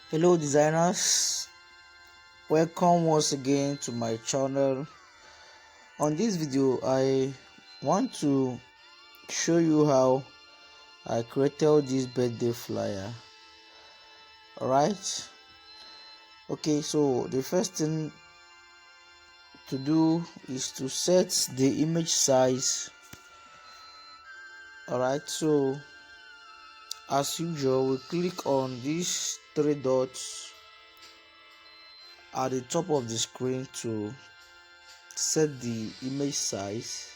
Hello designers, welcome once again to my channel. On this video I want to show you how I created this birthday flyer. Alright, okay, so the first thing to do is to set the image size. Alright, so as usual we click on these three dots at the top of the screen to set the image size.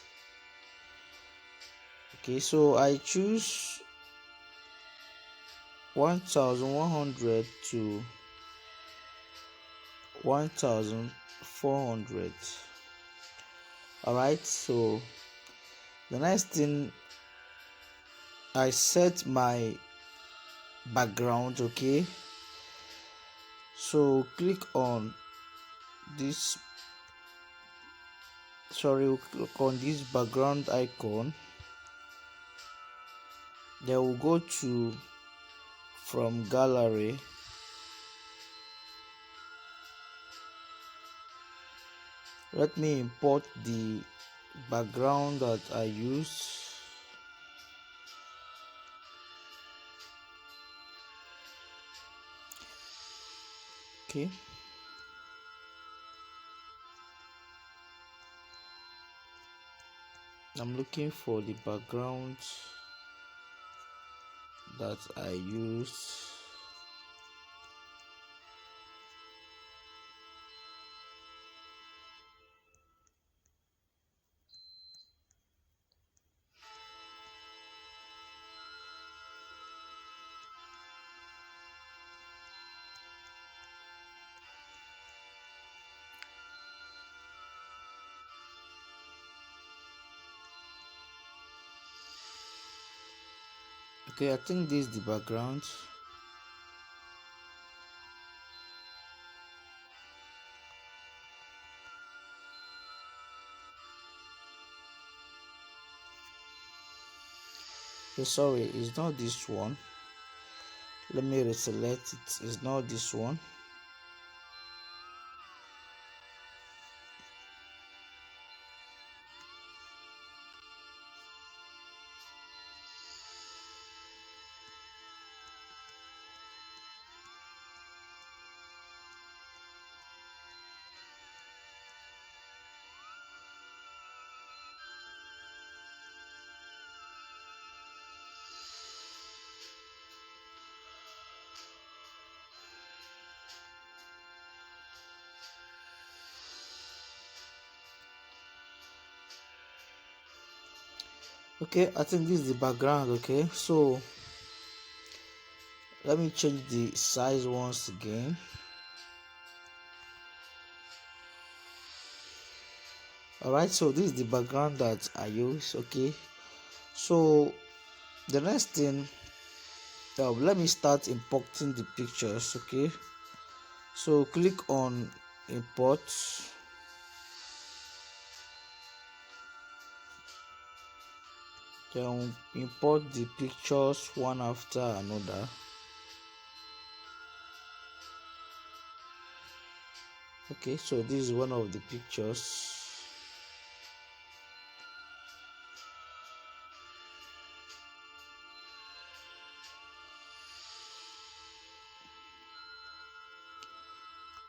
Okay, so I choose 1100 to 1400. Alright, so the next thing, I set my background. Okay, so click on this background icon. Then we'll go to from gallery. Let me import the background that I use. Okay, I'm looking for the background that I use. Okay, I think this is the background. Okay, sorry, it's not this one. Let me reselect it. It's not this one. Okay, I think this is the background. Okay, so let me change the size once again. Alright, so this is the background that I use. Okay, so the next thing, let me start importing the pictures. Okay, so click on import. Then import the pictures one after another. Okay, so this is one of the pictures.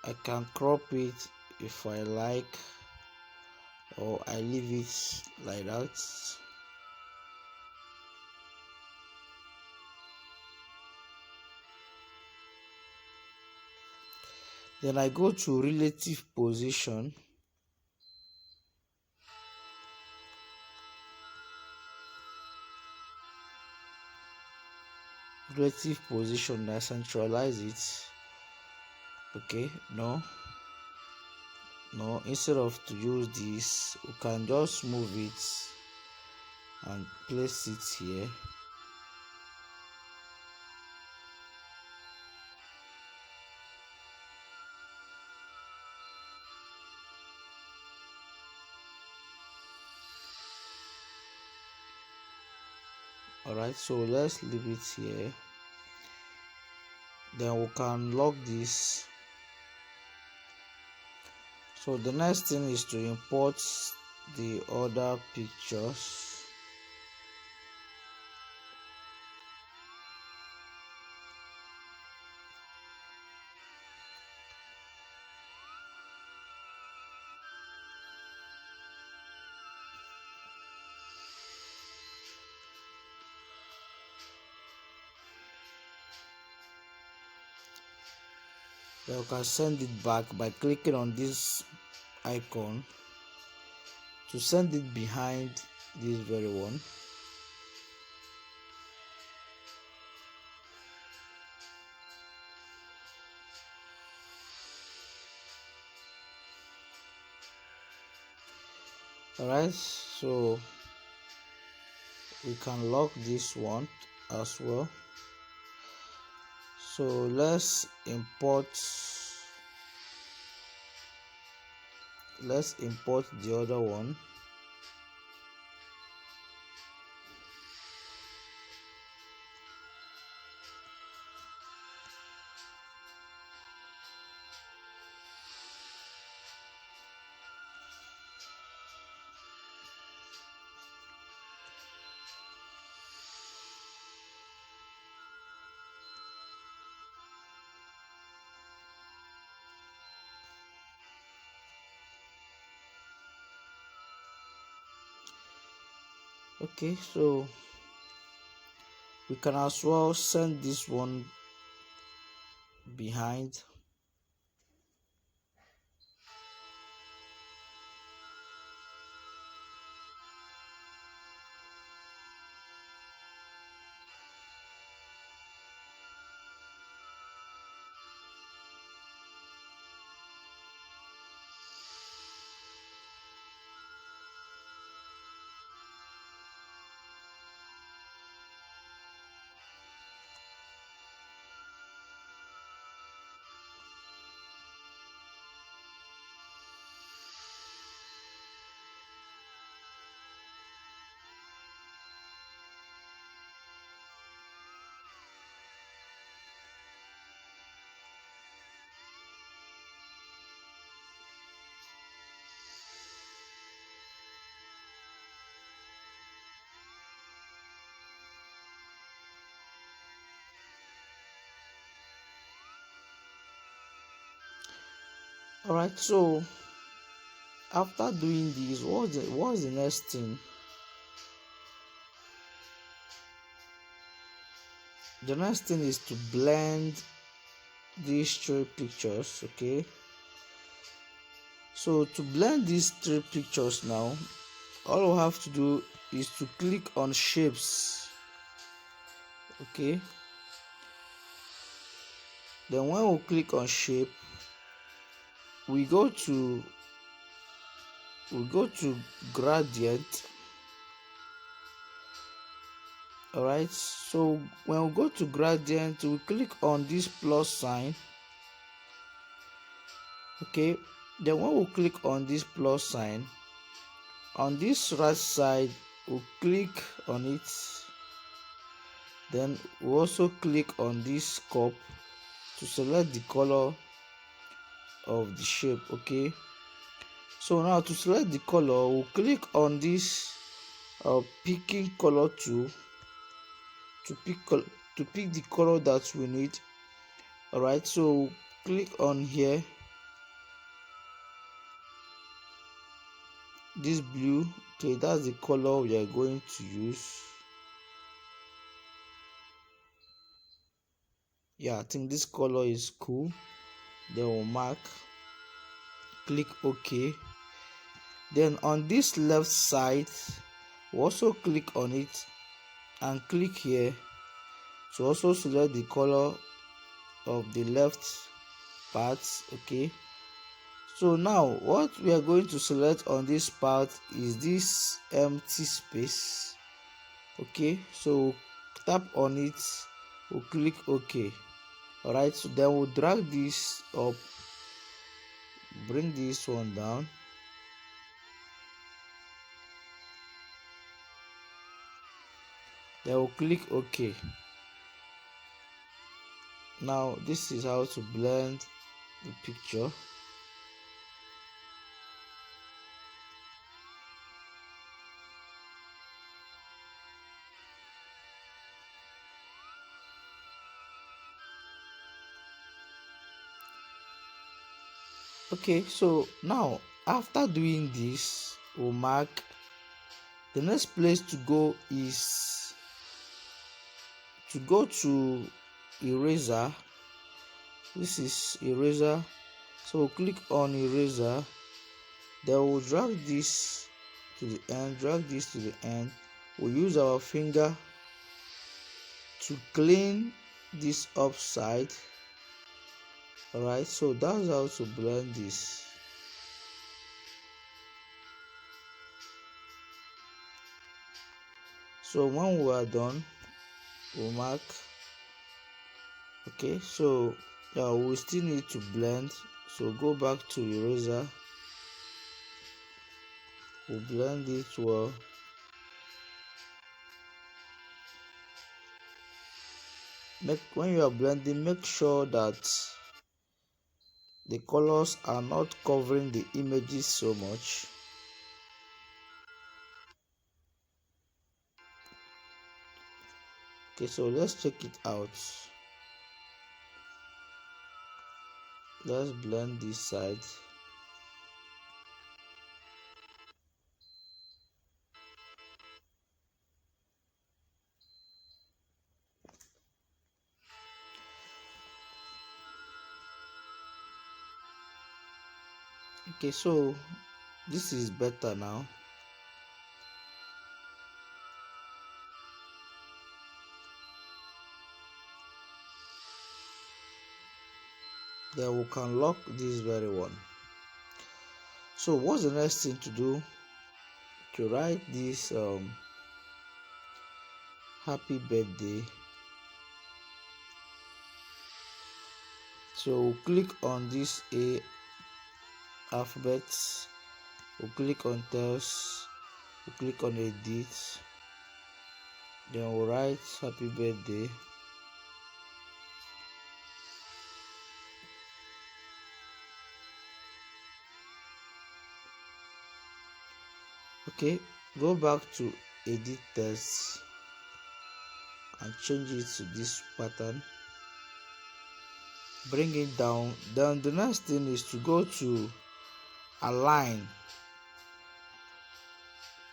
I can crop it if I like, or I leave it like that. Then I go to relative position. Relative position, I centralize it. Okay, no, instead of to use this, we can just move it and place it here. Alright, so let's leave it here. then we can lock this. So the next thing is to import the other pictures. Then you can send it back by clicking on this icon to send it behind this very one. Alright, so we can lock this one as well. So let's import the other one. Okay, so we can as well send this one behind. Alright, so after doing this, what's the next thing? The next thing is to blend these three pictures. Okay, so to blend these three pictures now, all we have to do is to click on shapes. Okay, then when we click on shape, we go to gradient. Alright, so when we go to gradient, we click on this plus sign. Okay, then when we click on this plus sign, on this right side we click on it, then we also click on this cup to select the color of the shape. Okay, so now to select the color, we'll click on this picking color tool to pick the color that we need. Alright, so click on here, this blue. Okay, that's the color we are going to use. Yeah, I think this color is cool. Then we'll mark, click OK. Then on this left side, we'll also click on it and click here to also select the color of the left part. Okay, so now what we are going to select on this part is this empty space. Okay, so tap on it, we'll click OK. Alright, so then we'll drag this up, bring this one down, then we'll click OK. Now this is how to blend the picture. Okay, so now after doing this, we'll mark the next place to go is to go to eraser. This is eraser, so we'll click on eraser, then we'll drag this to the end. We'll use our finger to clean this upside. Alright, so that's how to blend this. So when we are done, we'll mark. Okay, so we still need to blend, so go back to eraser, we'll blend it well. When you are blending, make sure that the colors are not covering the images so much. Okay, so let's check it out. Let's blend this side. Okay, so this is better now. Then we can lock this very one. So what's the next thing to do? To write this happy birthday. So we'll click on this A alphabets, we'll click on text, we'll click on edit, then we'll write happy birthday. Okay, go back to edit text and change it to this pattern, bring it down. Then the next thing is to go to align,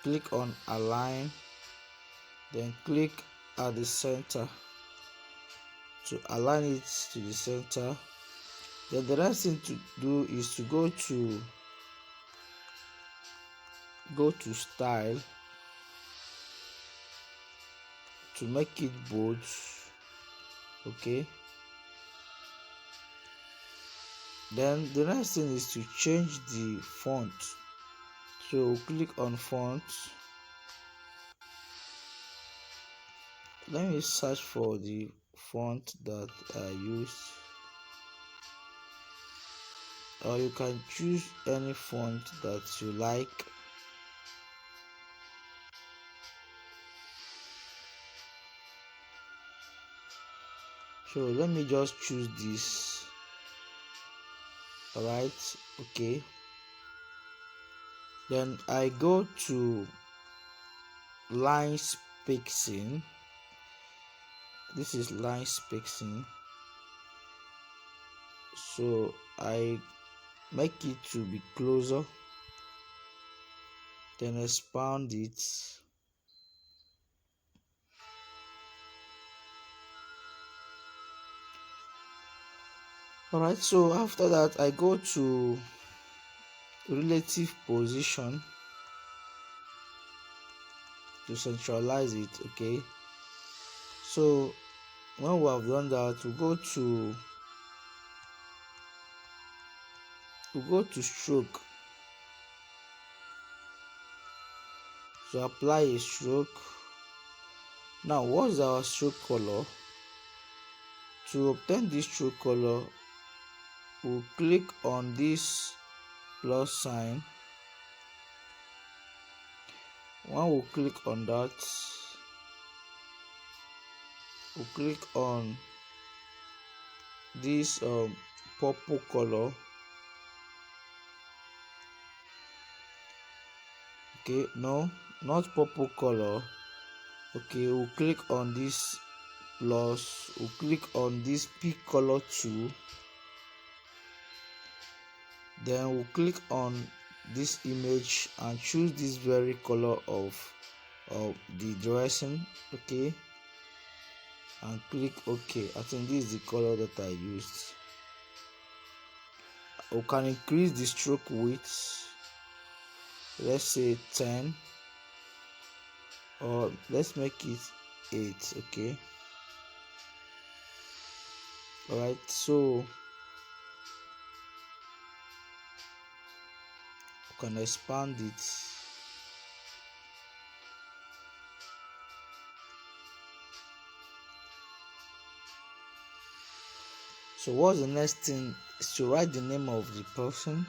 click on align, then click at the center to align it to the center. Then the next thing to do is to go to style to make it bold. Okay, then the next thing is to change the font, so click on font. Let me search for the font that I used, or you can choose any font that you like. So let me just choose this. Alright, okay, then I go to line spacing. This is line spacing, so I make it to be closer, then expand it. Alright, so after that I go to relative position to centralize it. Okay, so when we have done that, we go to stroke, so apply a stroke. Now what's our stroke color? To obtain this stroke color, we'll click on this plus sign. When we click on that, we'll click on this purple color. Okay, no, not purple color. Okay, we'll click on this plus, we'll click on this pick color too, then we'll click on this image and choose this very color of the dressing. Okay, and click OK. I think this is the color that I used. We can increase the stroke width, let's say 10, or let's make it 8. Okay, all right, so we can expand it. So what's the next thing is to write the name of the person.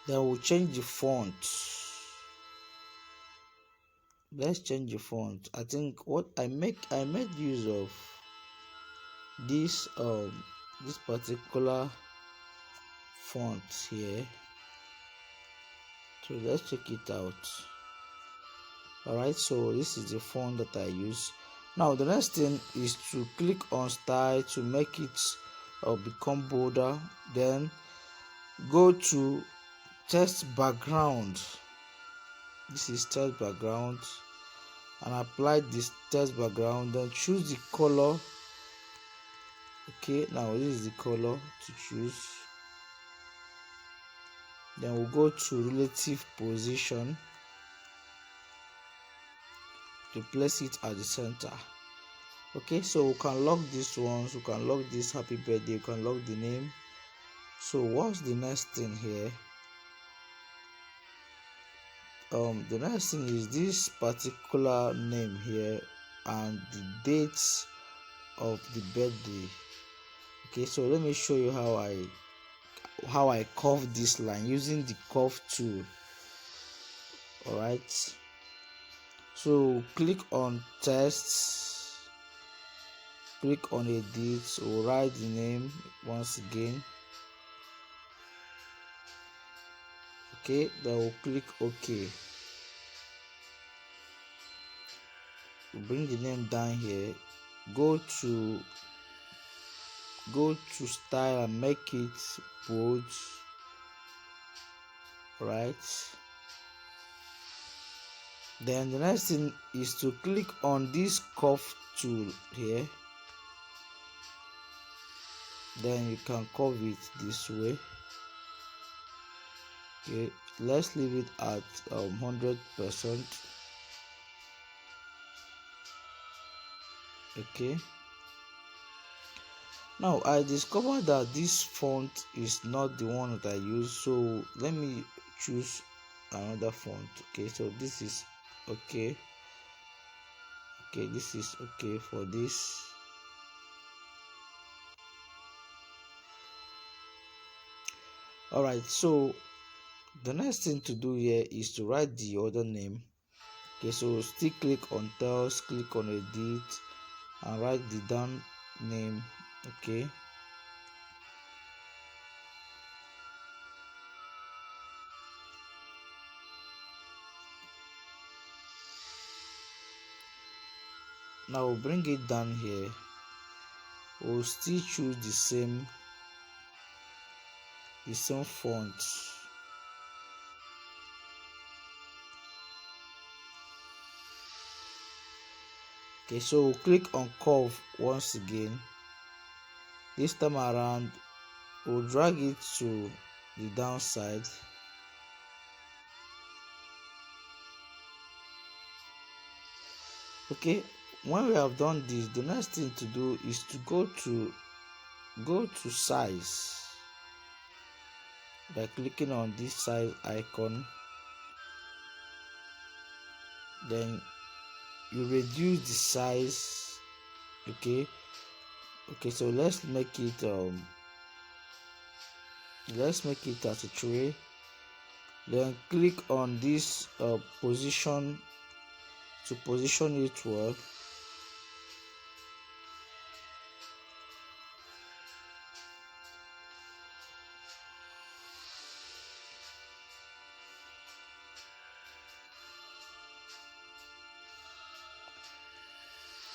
Then we'll change the font. Let's change the font. I think what I made use of this this particular font here. So let's check it out. All right, so this is the font that I use. Now the next thing is to click on style to make it become bolder. Then go to text background. This is text background, and apply this text background. Then choose the color. Okay, now this is the color to choose. Then we'll go to relative position to place it at the center. Okay, so we can lock this ones, we can lock this happy birthday, we can lock the name. So what's the next thing here? The next thing is this particular name here and the dates of the birthday. Okay, so let me show you how I curve this line using the curve tool. All right, so click on text, click on edit, so write the name once again. Okay, then we'll click OK. We'll bring the name down here, go to style and make it bold. Right, then the next thing is to click on this curve tool here, then you can curve it this way. Okay, let's leave it at 100%. Okay, now I discovered that this font is not the one that I use, so let me choose another font. Okay, so this is okay. Okay, this is okay for this. All right, so the next thing to do here is to write the other name. Okay, so still click on text, click on edit, and write the down name. Okay, now we'll bring it down here. We'll still choose the same font. Okay, so we'll click on curve once again. This time around we'll drag it to the downside. Okay, when we have done this, the next thing to do is to go to size. by clicking on this size icon. Then you reduce the size. Okay, so let's make it as a tray. Then click on this position to position it well.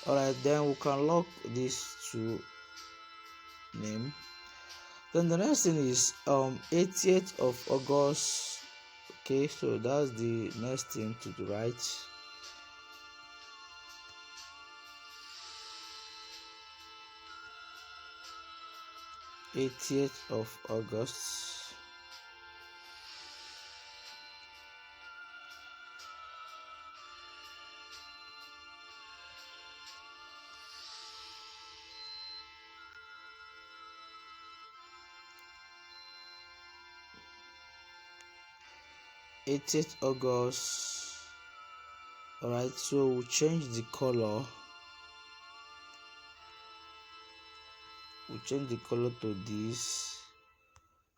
Alright, then we can lock this to name. Then the next thing is 80th of August. Okay, so that's the next thing to the right. 80th of August. August. Alright, so we'll change the color. We'll change the color to this.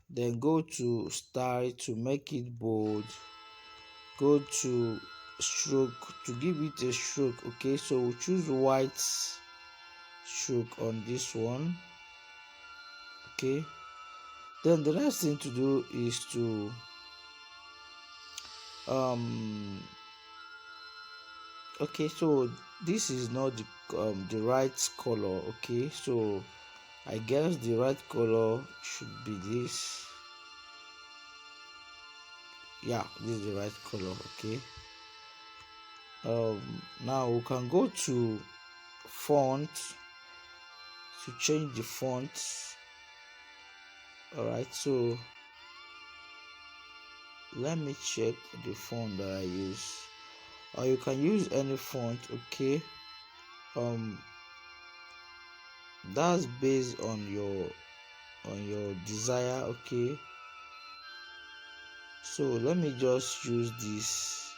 Then go to style to make it bold. Go to stroke to give it a stroke. Okay, so we'll choose white stroke on this one. Okay, then the next thing to do is to okay, so this is not the right color. Okay, so I guess the right color should be this. Yeah, this is the right color. Okay, now we can go to font to change the font. Alright, so let me check the font that I use, or you can use any font. Okay, that's based on your desire. Okay, so let me just use this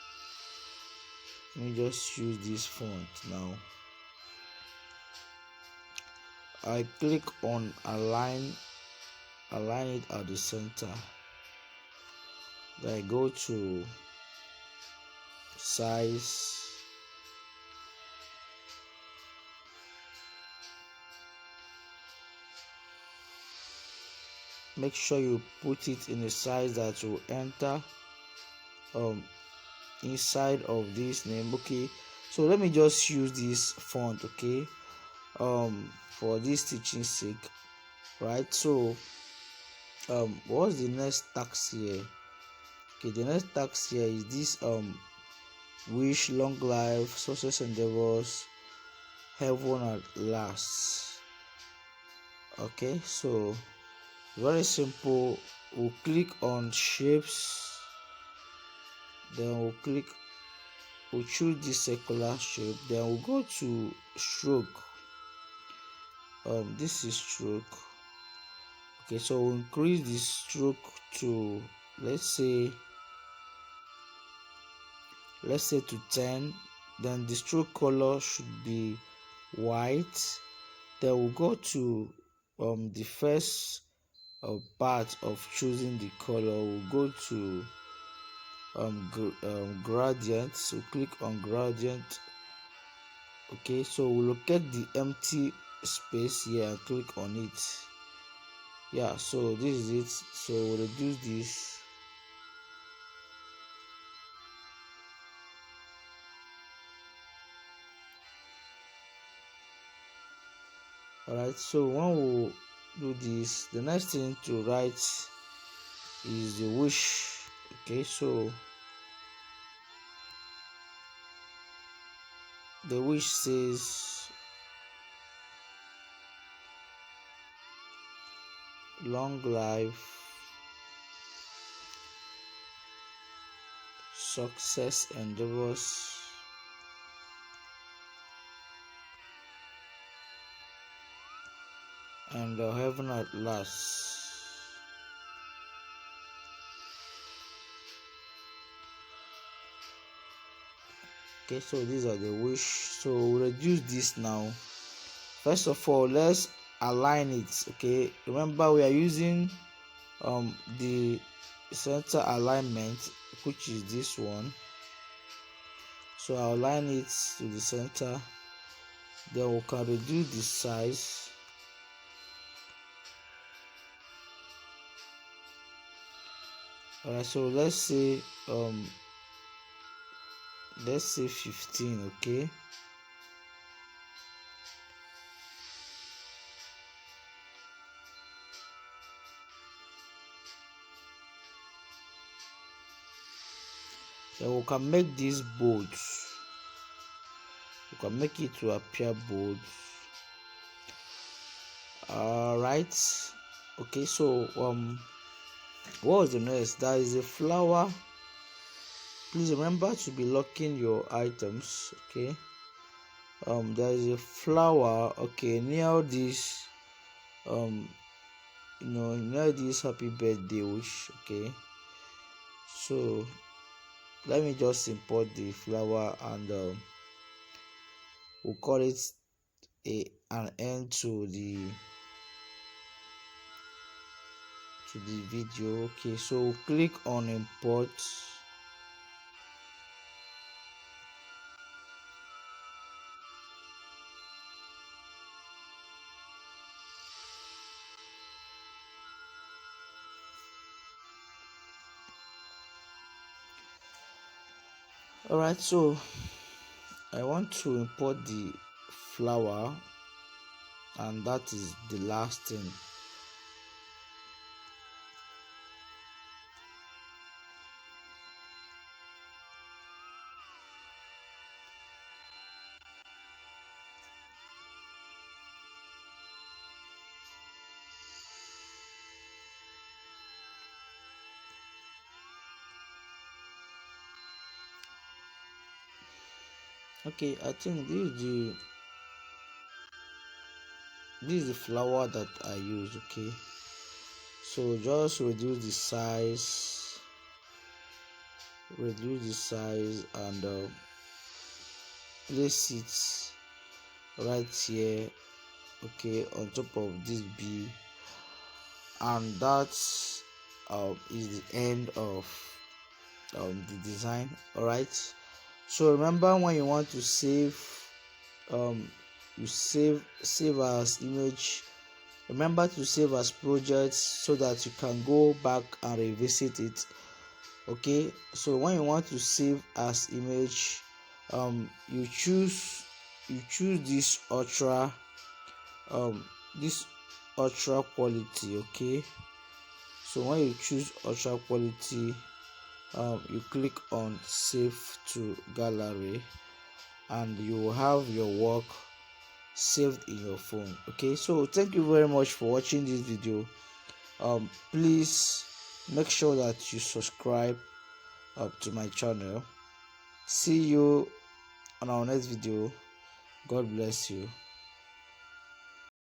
font. Now I click on align it at the center. Then I go to size. Make sure you put it in a size that will enter inside of this name. Okay, so let me just use this font. Okay, for this teaching sake. Right, so what's the next task here? Okay, the next task here is this wish long life, success endeavors, heaven at last. Okay, so very simple. We'll click on shapes, then we'll choose this circular shape, then we'll go to stroke. This is stroke. Okay, so we'll increase the stroke to let's say to 10. Then the stroke color should be white. Then we'll go to the first part of choosing the color. We'll go to gradient. So click on gradient. Okay, so we'll locate the empty space here and click on it. Yeah, so this is it. So we'll reduce this. Alright, so when we do this, the next thing to write is the wish. Okay, so the wish says long life, success endeavors, and heaven at last. Okay, so these are the wish. So we'll reduce this now. First of all, let's align it. Okay, remember we are using the center alignment, which is this one. So I'll align it to the center. Then we can reduce the size. Alright, so let's say 15. Okay, then we can make this bold. We can make it to appear bold. Alright, okay, so what was the next? There is a flower. Please remember to be locking your items. Okay, there is a flower, okay, near this near this happy birthday wish. Okay, so let me just import the flower, and we'll call it an end to the video. Okay, so click on import. Alright, so I want to import the flower, and that is the last thing. Okay, I think this is the flower that I use. Okay, so just reduce the size, and place it right here. Okay, on top of this B, and that is the end of the design. All right, so remember, when you want to save, you save as image. Remember to save as projects so that you can go back and revisit it. Okay, so when you want to save as image, you choose this ultra quality. Okay, so when you choose ultra quality, you click on save to gallery, and you will have your work saved in your phone. Okay, so thank you very much for watching this video. Please make sure that you subscribe to my channel. See you on our next video. God bless you.